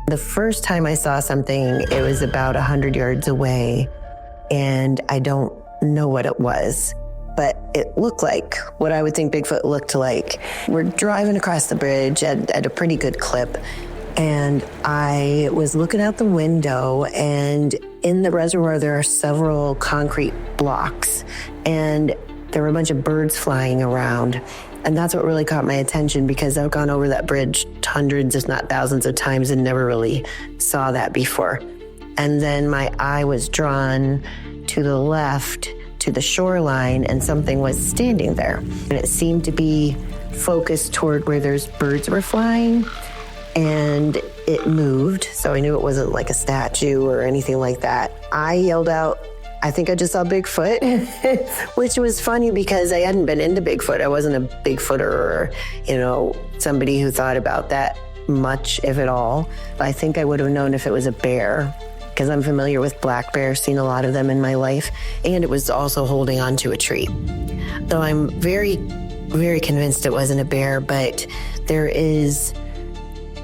The first time I saw something, it was about 100 yards away, and I don't know what it was, but it looked like what I would think Bigfoot looked like. We're driving across the bridge at a pretty good clip, and I was looking out the window, and in the reservoir, there are several concrete blocks, and there were a bunch of birds flying around. And that's what really caught my attention, because I've gone over that bridge hundreds, if not thousands of times, and never really saw that before. And then my eye was drawn to the left, to the shoreline, and something was standing there. And it seemed to be focused toward where those birds were flying, and it moved. So I knew it wasn't like a statue or anything like that. I yelled out, "I think I just saw Bigfoot," which was funny because I hadn't been into Bigfoot. I wasn't a Bigfooter or, somebody who thought about that much, if at all. I think I would have known if it was a bear, because I'm familiar with black bears, seen a lot of them in my life, and it was also holding onto a tree. Though I'm very, very convinced it wasn't a bear, but there is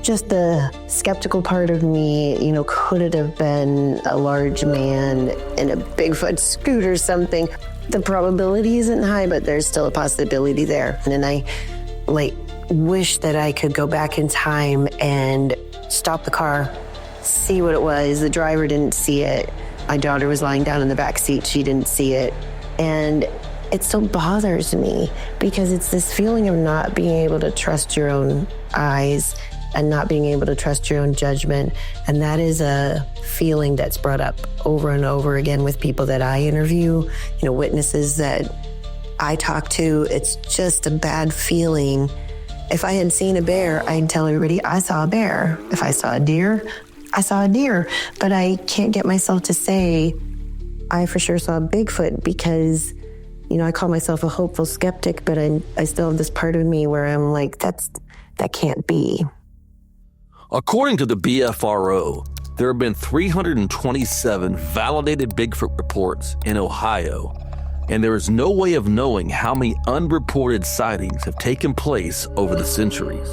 just the skeptical part of me, could it have been a large man in a Bigfoot suit or something? The probability isn't high, but there's still a possibility there. And I wish that I could go back in time and stop the car, see what it was. The driver didn't see it. My daughter was lying down in the back seat. She didn't see it. And it still bothers me because it's this feeling of not being able to trust your own eyes and not being able to trust your own judgment. And that is a feeling that's brought up over and over again with people that I interview, witnesses that I talk to. It's just a bad feeling. If I had seen a bear, I'd tell everybody I saw a bear. If I saw a deer, I saw a deer. But I can't get myself to say I for sure saw Bigfoot because, I call myself a hopeful skeptic, but I still have this part of me where I'm like, that can't be. According to the BFRO, there have been 327 validated Bigfoot reports in Ohio, and there is no way of knowing how many unreported sightings have taken place over the centuries.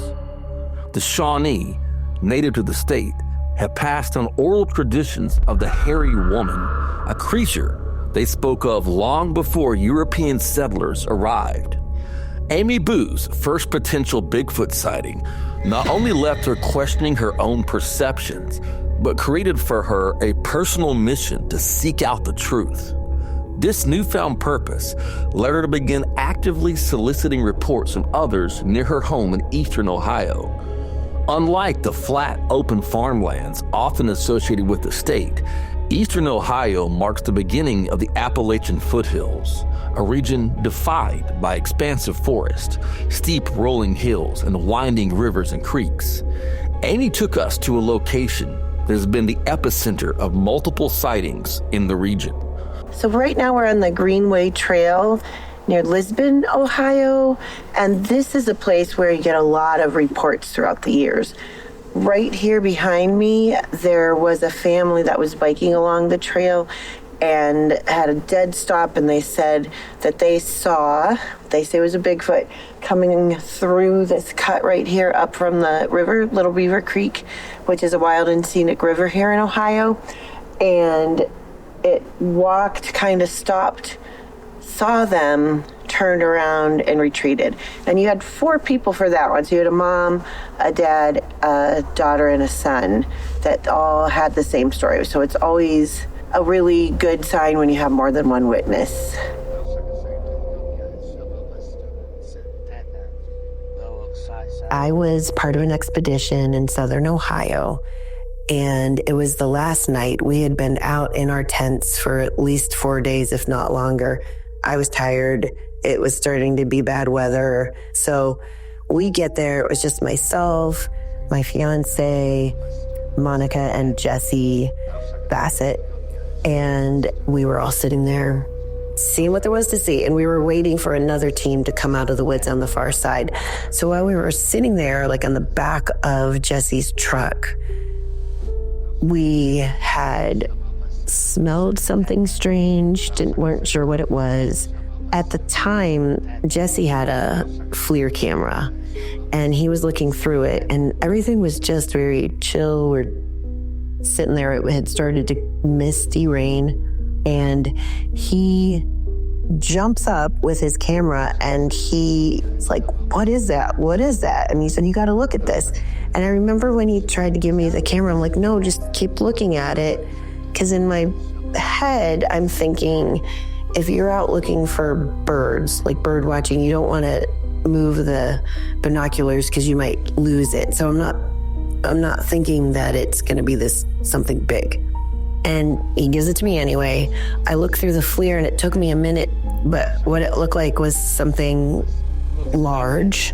The Shawnee, native to the state, have passed on oral traditions of the hairy woman, a creature they spoke of long before European settlers arrived. Amy Bue's first potential Bigfoot sighting not only left her questioning her own perceptions, but created for her a personal mission to seek out the truth. This newfound purpose led her to begin actively soliciting reports from others near her home in eastern Ohio. Unlike the flat, open farmlands often associated with the state, eastern Ohio marks the beginning of the Appalachian foothills, a region defined by expansive forest, steep rolling hills, and winding rivers and creeks. Amy took us to a location that has been the epicenter of multiple sightings in the region. So right now we're on the Greenway Trail near Lisbon, Ohio, and this is a place where you get a lot of reports throughout the years. Right here behind me, there was a family that was biking along the trail and had a dead stop, and they said that they say it was a Bigfoot coming through this cut right here up from the river, Little Beaver Creek, which is a wild and scenic river here in Ohio. And it walked, kind of stopped, saw them, turned around and retreated. And you had 4 people for that one. So you had a mom, a dad, a daughter, and a son that all had the same story. So it's always a really good sign when you have more than one witness. I was part of an expedition in southern Ohio, and it was the last night. We had been out in our tents for at least 4 days, if not longer. I was tired. It was starting to be bad weather. So we get there. It was just myself, my fiance, Monica, and Jesse Bassett. And we were all sitting there seeing what there was to see. And we were waiting for another team to come out of the woods on the far side. So while we were sitting there, on the back of Jesse's truck, we had smelled something strange, weren't sure what it was. At the time, Jesse had a FLIR camera, and he was looking through it, and everything was just very chill. We're sitting there. It had started to misty rain, and he jumps up with his camera, and he's like, what is that? What is that? And he said, you got to look at this. And I remember when he tried to give me the camera, I'm like, no, just keep looking at it. Because in my head, I'm thinking, if you're out looking for birds, like bird watching, you don't want to move the binoculars because you might lose it. So I'm not thinking that it's going to be this something big. And he gives it to me anyway. I look through the FLIR, and it took me a minute, but what it looked like was something large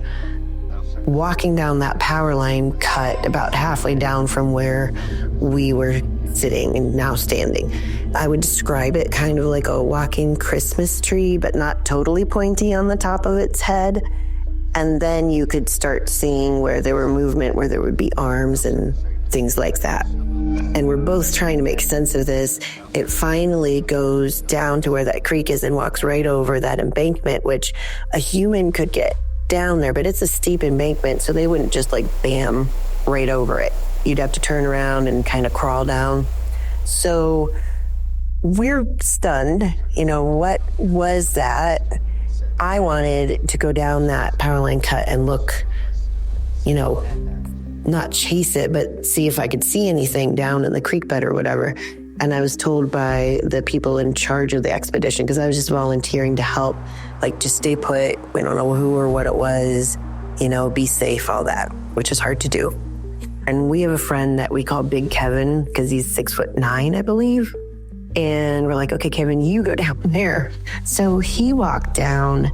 walking down that power line cut about halfway down from where we were sitting and now standing. I would describe it kind of like a walking Christmas tree, but not totally pointy on the top of its head. And then you could start seeing where there were movement, where there would be arms and things like that. And we're both trying to make sense of this. It finally goes down to where that creek is and walks right over that embankment, which a human could get down there, but it's a steep embankment, so they wouldn't just like bam right over it. You'd have to turn around and kind of crawl down. So we're stunned. What was that? I wanted to go down that power line cut and look, not chase it, but see if I could see anything down in the creek bed or whatever. And I was told by the people in charge of the expedition, because I was just volunteering to help, like, just stay put. We don't know who or what it was, be safe, all that, which is hard to do. And we have a friend that we call Big Kevin because he's 6'9", I believe. And we're like, okay, Kevin, you go down there. So he walked down,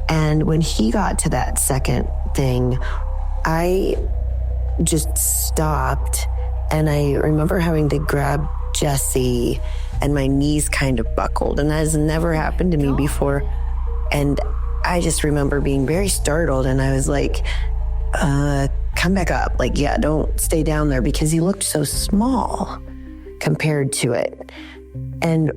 and when he got to that second thing, I just stopped, and I remember having to grab Jesse, and my knees kind of buckled, and that has never happened to me before. And I just remember being very startled, and I was like, come back up. Like, yeah, don't stay down there, because he looked so small compared to it. And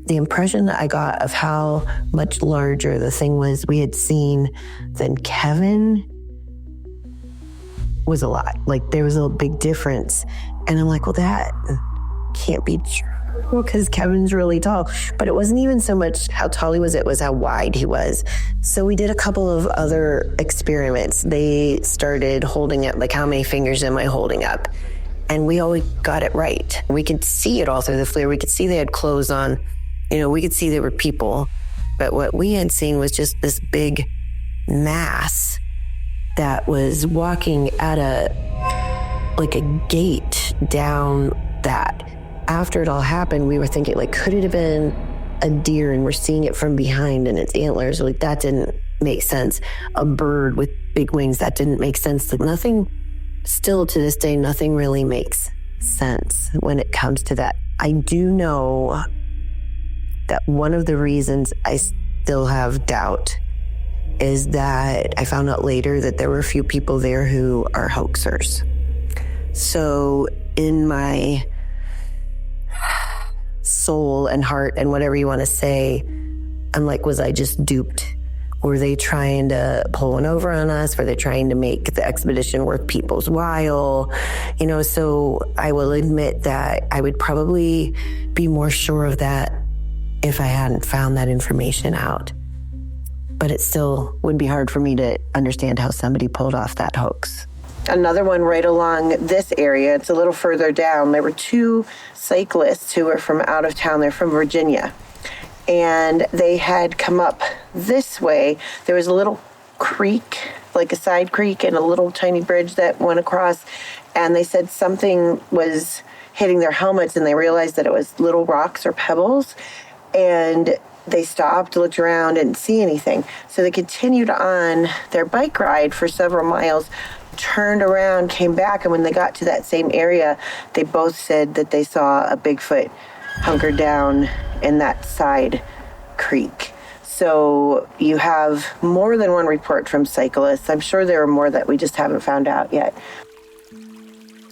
the impression that I got of how much larger the thing was we had seen than Kevin was a lot. Like, there was a big difference. And I'm like, well, that can't be true because Kevin's really tall. But it wasn't even so much how tall he was, it was how wide he was. So we did a couple of other experiments. They started holding it, like, how many fingers am I holding up? And we always got it right. We could see it all through the FLIR. We could see they had clothes on. We could see they were people. But what we had seen was just this big mass that was walking at a gate down that. After it all happened, we were thinking, like, could it have been a deer and we're seeing it from behind and its antlers? Like, that didn't make sense. A bird with big wings, that didn't make sense. Like, nothing, still to this day, nothing really makes sense when it comes to that. I do know that one of the reasons I still have doubt is that I found out later that there were a few people there who are hoaxers. So in my soul and heart and whatever you want to say, I'm like, was I just duped? Were they trying to pull one over on us? Were they trying to make the expedition worth people's while? So I will admit that I would probably be more sure of that if I hadn't found that information out. But it still would be hard for me to understand how somebody pulled off that hoax. Another one right along this area, it's a little further down. There were two cyclists who were from out of town. They're from Virginia. And they had come up this way. There was a little creek, like a side creek, and a little tiny bridge that went across. And they said something was hitting their helmets, and they realized that it was little rocks or pebbles. And they stopped, looked around, didn't see anything. So they continued on their bike ride for several miles, turned around, came back, and when they got to that same area, they both said that they saw a Bigfoot hunkered down in that side creek. So you have more than one report from cyclists. I'm sure there are more that we just haven't found out yet.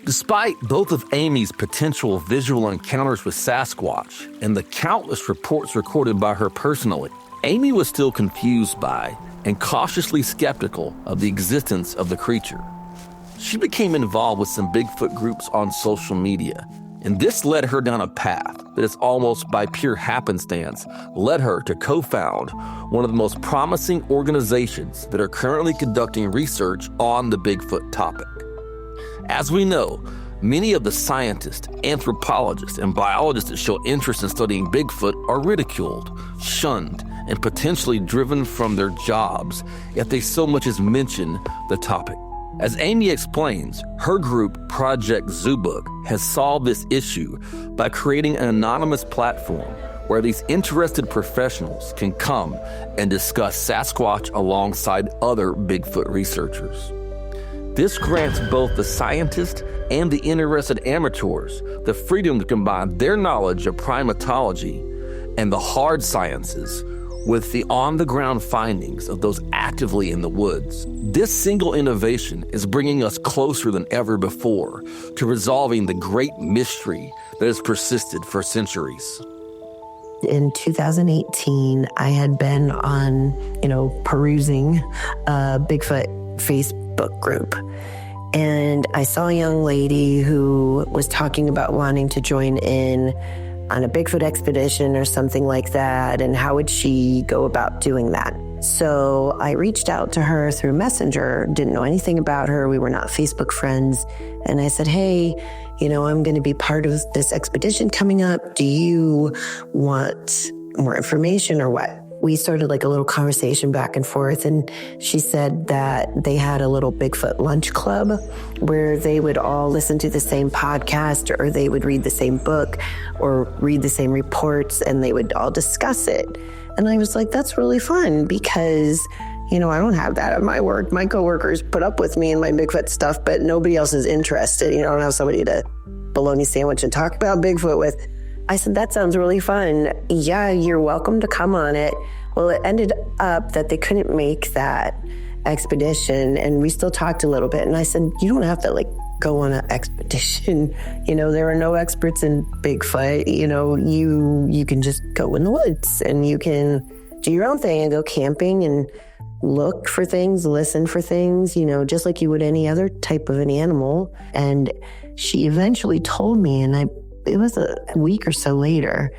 Despite both of Amy's potential visual encounters with Sasquatch and the countless reports recorded by her personally, Amy was still confused by and cautiously skeptical of the existence of the creature. She became involved with some Bigfoot groups on social media, and this led her down a path that is almost by pure happenstance led her to co-found one of the most promising organizations that are currently conducting research on the Bigfoot topic. As we know, many of the scientists, anthropologists, and biologists that show interest in studying Bigfoot are ridiculed, shunned, and potentially driven from their jobs if they so much as mention the topic. As Amy explains, her group, Project Zoobook, has solved this issue by creating an anonymous platform where these interested professionals can come and discuss Sasquatch alongside other Bigfoot researchers. This grants both the scientists and the interested amateurs the freedom to combine their knowledge of primatology and the hard sciences with the on-the-ground findings of those actively in the woods. This single innovation is bringing us closer than ever before to resolving the great mystery that has persisted for centuries. In 2018, I had been on, perusing a Bigfoot Facebook group. And I saw a young lady who was talking about wanting to join in on a Bigfoot expedition or something like that, and how would she go about doing that? So I reached out to her through Messenger, didn't know anything about her. We were not Facebook friends. And I said, hey, I'm going to be part of this expedition coming up. Do you want more information or what? We started like a little conversation back and forth, and she said that they had a little Bigfoot lunch club where they would all listen to the same podcast, or they would read the same book or read the same reports, and they would all discuss it. And I was like, that's really fun because, I don't have that at my work. My coworkers put up with me and my Bigfoot stuff, but nobody else is interested. I don't have somebody to bologna sandwich and talk about Bigfoot with. I said, that sounds really fun. Yeah, you're welcome to come on it. Well, it ended up that they couldn't make that expedition, and we still talked a little bit. And I said, you don't have to go on an expedition. There are no experts in Bigfoot. You can just go in the woods and you can do your own thing and go camping and look for things, listen for things, just like you would any other type of an animal. And she eventually told me, and it was a week or so later,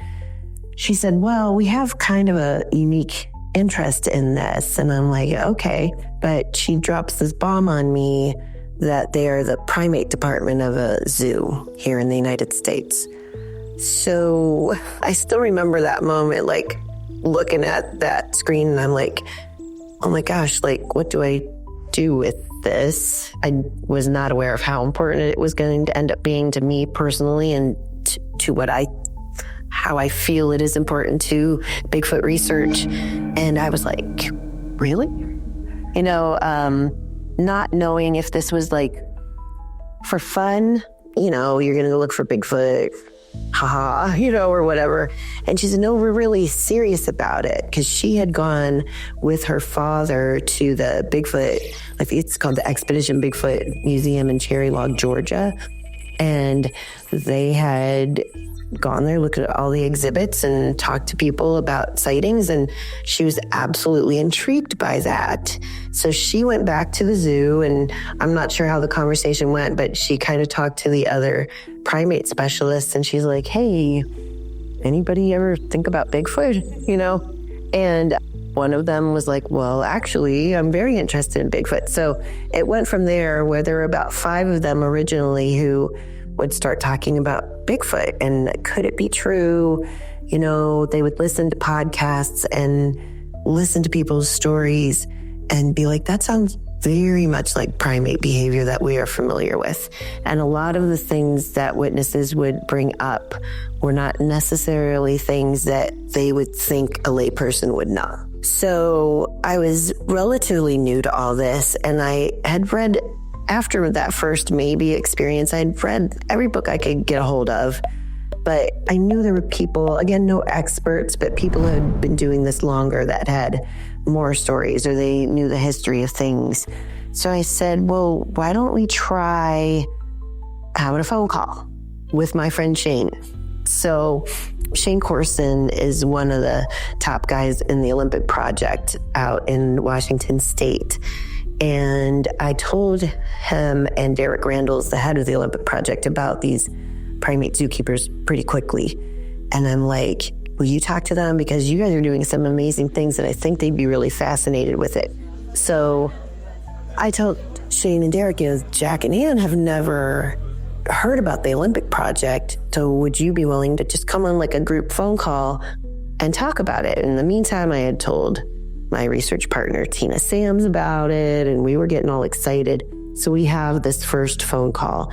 she said, well, we have kind of a unique interest in this. And I'm like, okay. But she drops this bomb on me that they are the primate department of a zoo here in the United States. So I still remember that moment, looking at that screen, and I'm like, oh my gosh, what do I do with this? I was not aware of how important it was going to end up being to me personally, and to how I feel it is important to Bigfoot research. And I was like, really? Not knowing if this was for fun, you're going to look for Bigfoot, haha, or whatever. And she said, no, we're really serious about it, because she had gone with her father to the Bigfoot, it's called the Expedition Bigfoot Museum in Cherry Log, Georgia. And they had gone there, looked at all the exhibits and talked to people about sightings, and she was absolutely intrigued by that. So she went back to the zoo, and I'm not sure how the conversation went, but she kind of talked to the other primate specialists, and she's like, hey, anybody ever think about Bigfoot? And one of them was like, well, actually, I'm very interested in Bigfoot. So it went from there, where there were about 5 of them originally who would start talking about Bigfoot and could it be true? They would listen to podcasts and listen to people's stories and be like, that sounds very much like primate behavior that we are familiar with. And a lot of the things that witnesses would bring up were not necessarily things that they would think a layperson would know. So I was relatively new to all this, and I had read, after that first maybe experience, I'd read every book I could get a hold of. But I knew there were people, again, no experts, but people who had been doing this longer that had more stories, or they knew the history of things. So I said, well, why don't we try having a phone call with my friend Shane? So Shane Corson is one of the top guys in the Olympic Project out in Washington State. And I told him and Derek Randall's the head of the Olympic Project about these primate zookeepers pretty quickly. And I'm like, will you talk to them? Because you guys are doing some amazing things and I think they'd be really fascinated with it. So I told Shane and Derek, Jack and Ann have never heard about the Olympic Project. So would you be willing to just come on like a group phone call and talk about it? In the meantime, I had told my research partner, Tina Sams, about it, and we were getting all excited. So we have this first phone call,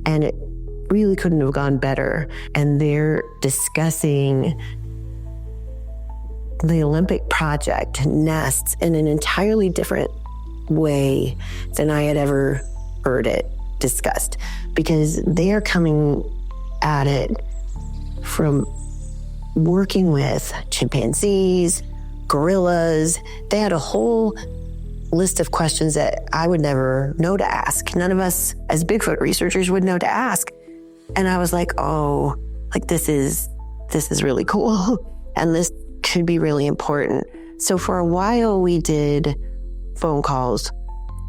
and it really couldn't have gone better. And they're discussing the Olympic Project nests in an entirely different way than I had ever heard it discussed, because they are coming at it from working with chimpanzees, gorillas. They had a whole list of questions that I would never know to ask. None of us as Bigfoot researchers would know to ask. And I was like, oh, like this is really cool. And this could be really important. So for a while we did phone calls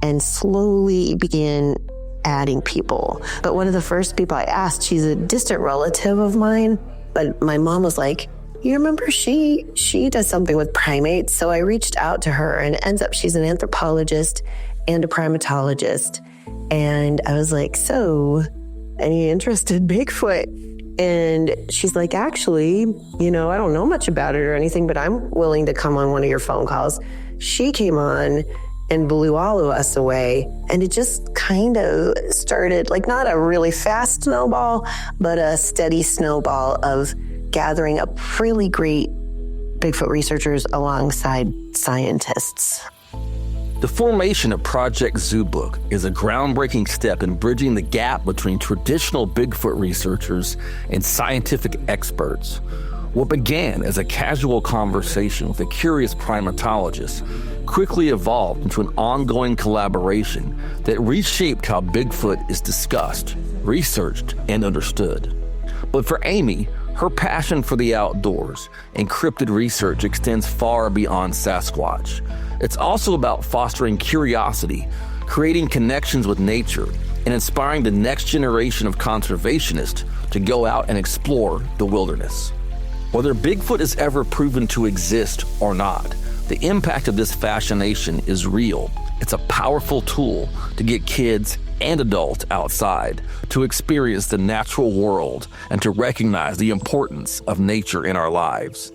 and slowly began adding people. But one of the first people I asked, she's a distant relative of mine, but my mom was like, you remember she does something with primates? So I reached out to her, and it ends up she's an anthropologist and a primatologist. And I was like, so any interest in Bigfoot? And she's like, actually, I don't know much about it or anything, but I'm willing to come on one of your phone calls. She came on and blew all of us away. And it just kind of started, like not a really fast snowball, but a steady snowball of gathering up really great Bigfoot researchers alongside scientists. The formation of Project Zoobook is a groundbreaking step in bridging the gap between traditional Bigfoot researchers and scientific experts. What began as a casual conversation with a curious primatologist quickly evolved into an ongoing collaboration that reshaped how Bigfoot is discussed, researched, and understood. But for Amy, her passion for the outdoors and cryptid research extends far beyond Sasquatch. It's also about fostering curiosity, creating connections with nature, and inspiring the next generation of conservationists to go out and explore the wilderness. Whether Bigfoot is ever proven to exist or not, the impact of this fascination is real. It's a powerful tool to get kids and adults outside, to experience the natural world, and to recognize the importance of nature in our lives.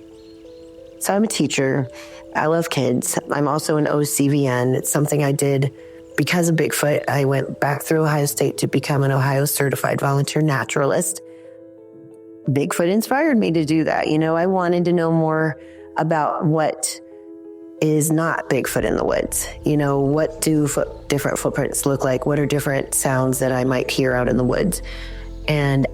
So I'm a teacher. I love kids. I'm also an OCVN. It's something I did because of Bigfoot. I went back through Ohio State to become an Ohio certified volunteer naturalist. Bigfoot inspired me to do that. I wanted to know more about what is not Bigfoot in the woods. What do different footprints look like? What are different sounds that I might hear out in the woods? And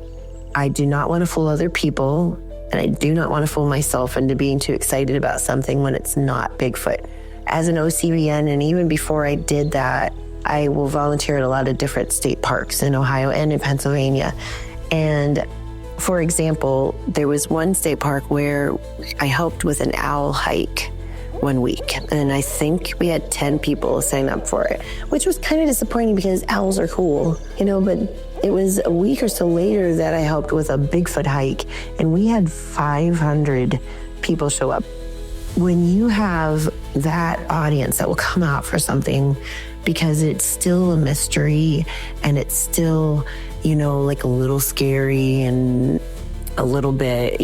I do not want to fool other people, and I do not want to fool myself into being too excited about something when it's not Bigfoot. As an OCVN, and even before I did that, I will volunteer at a lot of different state parks in Ohio and in Pennsylvania. And for example, there was one state park where I helped with an owl hike one week, and I think we had 10 people sign up for it, which was kind of disappointing because owls are cool, but it was a week or so later that I helped with a Bigfoot hike, and we had 500 people show up. When you have that audience that will come out for something because it's still a mystery and it's still, like a little scary and a little bit,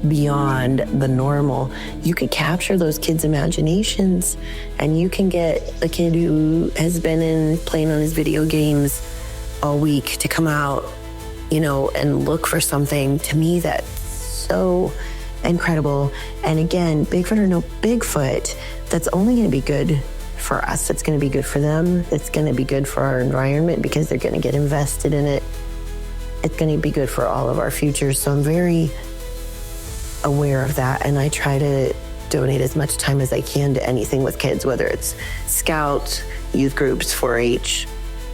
beyond the normal, you could capture those kids' imaginations, and you can get a kid who has been playing on his video games all week to come out, and look for something. To me, that's so incredible. And again, Bigfoot or no Bigfoot, that's only going to be good for us. It's going to be good for them. It's going to be good for our environment because they're going to get invested in it. It's going to be good for all of our futures. So I'm very aware of that, and I try to donate as much time as I can to anything with kids, whether it's Scouts, youth groups, 4-H,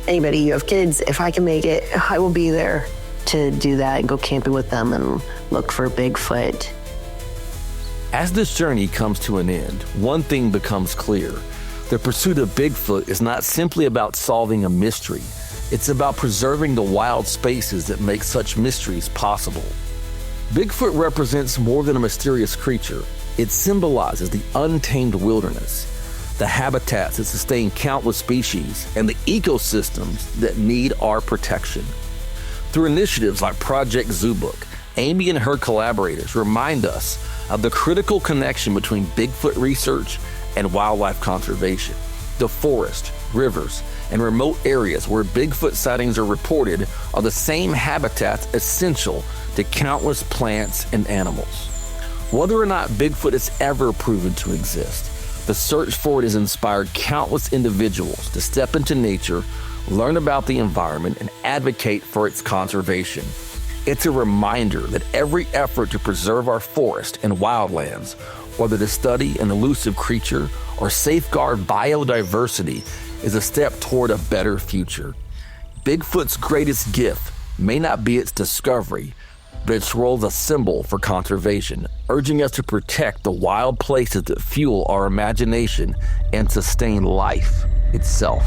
anybody. You have kids, if I can make it, I will be there. to do that and go camping with them and look for Bigfoot. As this journey comes to an end, one thing becomes clear. The pursuit of Bigfoot is not simply about solving a mystery. It's about preserving the wild spaces that make such mysteries possible. Bigfoot represents more than a mysterious creature. It symbolizes the untamed wilderness, the habitats that sustain countless species, and the ecosystems that need our protection. Through initiatives like Project Zoobook, Amy and her collaborators remind us of the critical connection between Bigfoot research and wildlife conservation. The forest, rivers, and remote areas where Bigfoot sightings are reported are the same habitats essential to countless plants and animals. Whether or not Bigfoot is ever proven to exist, the search for it has inspired countless individuals to step into nature, learn about the environment, and advocate for its conservation. It's a reminder that every effort to preserve our forest and wildlands, whether to study an elusive creature or safeguard biodiversity, is a step toward a better future. Bigfoot's greatest gift may not be its discovery, but its role as a symbol for conservation, urging us to protect the wild places that fuel our imagination and sustain life itself.